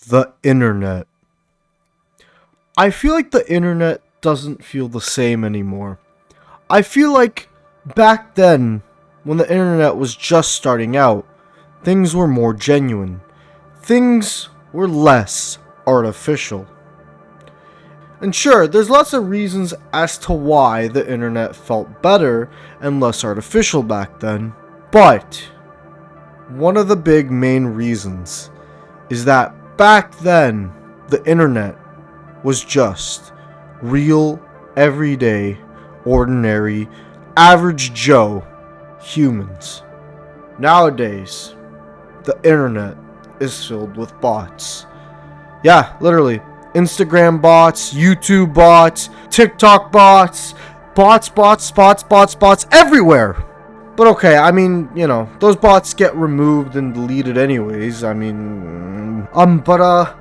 The internet. I feel like the internet doesn't feel the same anymore. I feel like back then, when the internet was just starting out, things were more genuine. Things were less artificial. And sure, there's lots of reasons as to why the internet felt better and less artificial back then, but one of the big main reasons is that back then, the internet was just real, everyday, ordinary, average Joe humans. Nowadays, the internet is filled with bots. Yeah, literally. Instagram bots, YouTube bots, TikTok bots, bots everywhere. But okay, I mean, those bots get removed and deleted anyways. I mean, but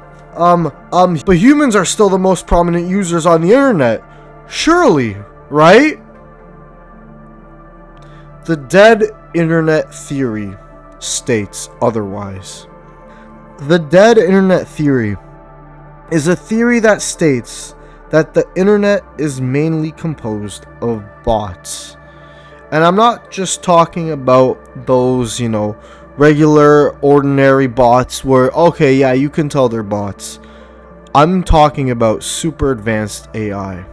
humans are still the most prominent users on the internet. Surely, right? The dead internet theory states otherwise. The dead internet theory is a theory that states that the internet is mainly composed of bots. And I'm not just talking about those, regular, ordinary bots where, okay, yeah, you can tell they're bots. I'm talking about super advanced AI.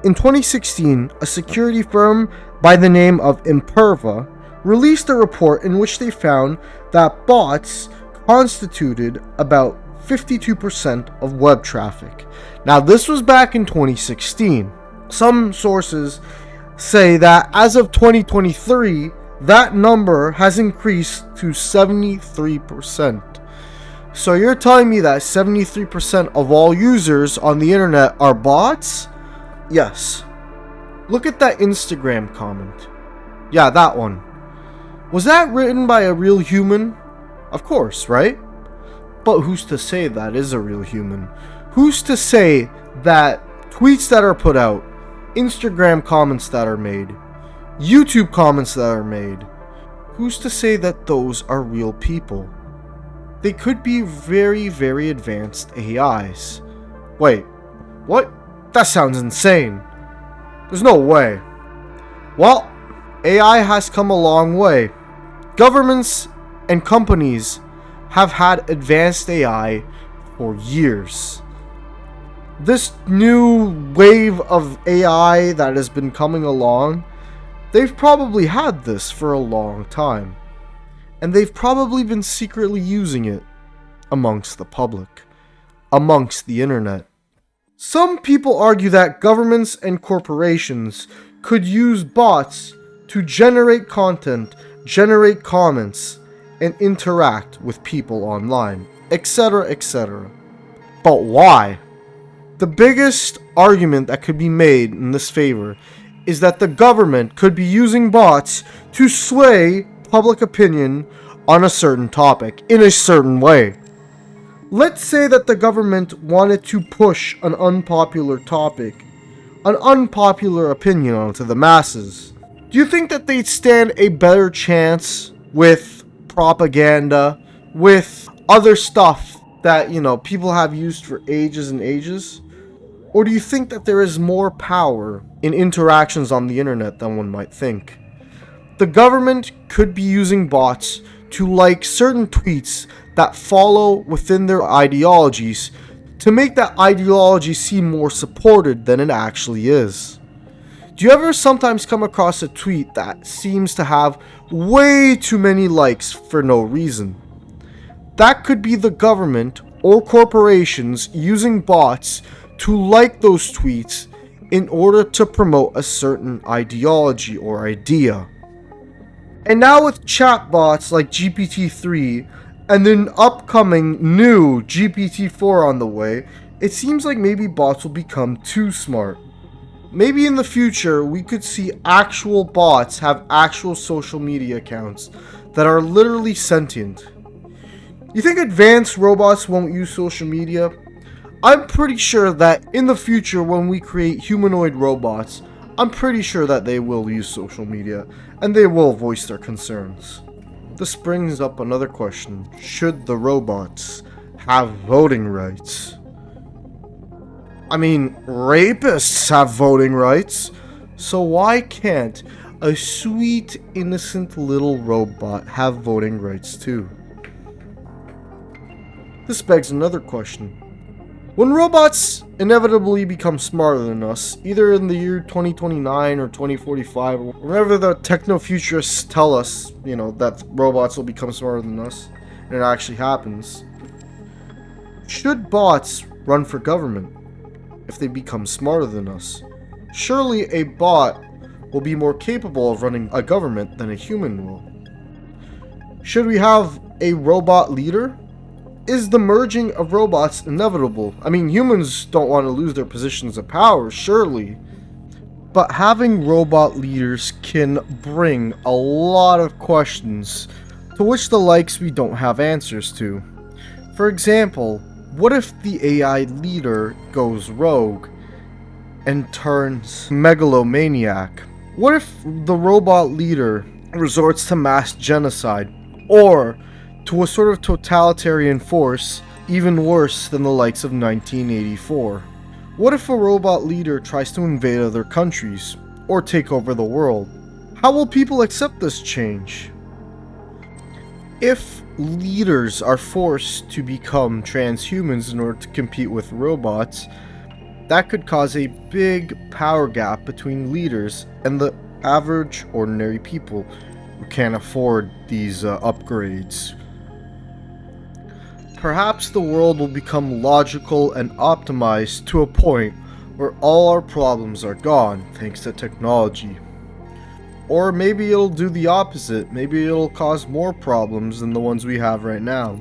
In 2016, a security firm by the name of Imperva released a report in which they found that bots constituted about 52% of web traffic. Now, this was back in 2016. Some sources say that as of 2023, that number has increased to 73%. So you're telling me that 73% of all users on the internet are bots? Yes. Look at that Instagram comment. Yeah, that one. Was that written by a real human? Of course, right? But who's to say that is a real human? Who's to say that tweets that are put out, Instagram comments that are made, YouTube comments that are made, who's to say that those are real people? They could be very, very advanced AIs. Wait, what? That sounds insane. There's no way. Well, AI has come a long way. Governments and companies have had advanced AI for years. This new wave of AI that has been coming along, they've probably had this for a long time. And they've probably been secretly using it amongst the public, amongst the internet. Some people argue that governments and corporations could use bots to generate content, generate comments, and interact with people online, etc., etc. But why? The biggest argument that could be made in this favor is that the government could be using bots to sway public opinion on a certain topic in a certain way. Let's say that the government wanted to push an unpopular topic, an unpopular opinion onto the masses. Do you think that they'd stand a better chance with propaganda, with other stuff that, people have used for ages and ages? Or do you think that there is more power in interactions on the internet than one might think? The government could be using bots to like certain tweets that follow within their ideologies to make that ideology seem more supported than it actually is. Do you ever sometimes come across a tweet that seems to have way too many likes for no reason? That could be the government or corporations using bots to like those tweets in order to promote a certain ideology or idea. And now with chatbots like GPT-3 and then upcoming new GPT-4 on the way, it seems like maybe bots will become too smart. Maybe in the future we could see actual bots have actual social media accounts that are literally sentient. You think advanced robots won't use social media? I'm pretty sure that in the future when we create humanoid robots, I'm pretty sure that they will use social media and they will voice their concerns. This brings up another question. Should the robots have voting rights. I mean, rapists have voting rights. So why can't a sweet, innocent little robot have voting rights too? This begs another question. When robots inevitably become smarter than us, either in the year 2029 or 2045, or whenever the techno-futurists tell us, that robots will become smarter than us, and it actually happens, should bots run for government if they become smarter than us? Surely a bot will be more capable of running a government than a human will. Should we have a robot leader? Is the merging of robots inevitable? I mean, humans don't want to lose their positions of power, surely. But having robot leaders can bring a lot of questions to which the likes we don't have answers to. For example, what if the AI leader goes rogue and turns megalomaniac? What if the robot leader resorts to mass genocide, or to a sort of totalitarian force even worse than the likes of 1984? What if a robot leader tries to invade other countries or take over the world? How will people accept this change? If leaders are forced to become transhumans in order to compete with robots, that could cause a big power gap between leaders and the average, ordinary people who can't afford these upgrades. Perhaps the world will become logical and optimized to a point where all our problems are gone thanks to technology. Or maybe it'll do the opposite. Maybe it'll cause more problems than the ones we have right now.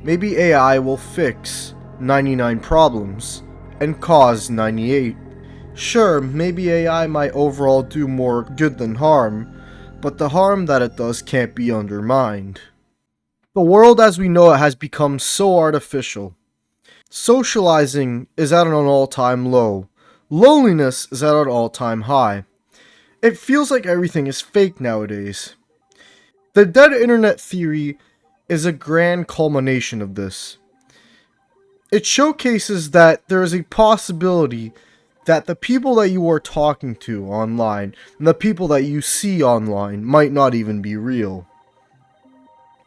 Maybe AI will fix 99 problems and cause 98. Sure, maybe AI might overall do more good than harm, but the harm that it does can't be undermined. The world as we know it has become so artificial. Socializing is at an all-time low. Loneliness is at an all-time high. It feels like everything is fake nowadays. The dead internet theory is a grand culmination of this. It showcases that there is a possibility that the people that you are talking to online and the people that you see online might not even be real.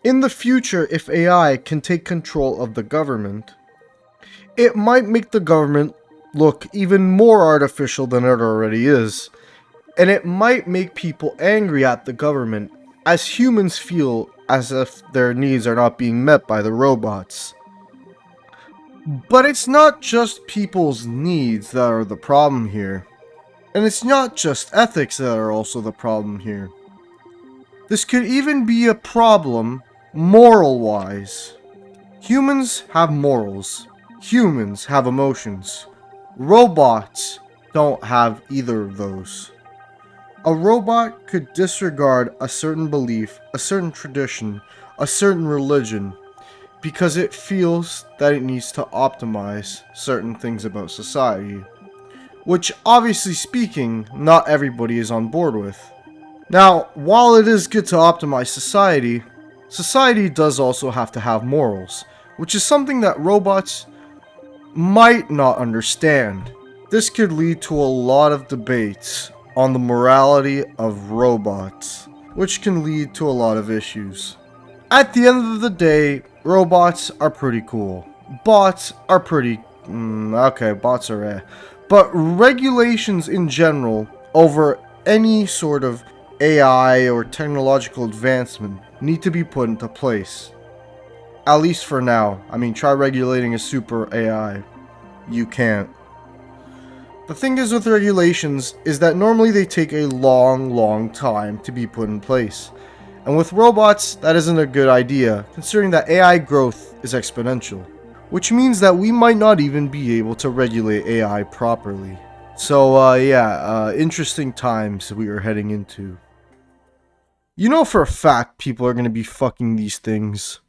In the future, if AI can take control of the government, it might make the government look even more artificial than it already is, and it might make people angry at the government as humans feel as if their needs are not being met by the robots. But it's not just people's needs that are the problem here, and it's not just ethics that are also the problem here. This could even be a problem moral-wise. Humans have morals. Humans have emotions. Robots don't have either of those. A robot could disregard a certain belief, a certain tradition, a certain religion, because it feels that it needs to optimize certain things about society, which, obviously speaking, not everybody is on board with. Now, while it is good to optimize society, society does also have to have morals, which is something that robots might not understand. This could lead to a lot of debates on the morality of robots, which can lead to a lot of issues. At the end of the day, robots are pretty cool. Bots are pretty... okay, bots are But regulations in general over any sort of AI or technological advancement need to be put into place. At least for now. I mean, try regulating a super AI. You can't. The thing is with regulations is that normally they take a long time to be put in place. And with robots, that isn't a good idea, considering that AI growth is exponential. Which means that we might not even be able to regulate AI properly. So, interesting times we are heading into. You know for a fact people are going to be fucking these things.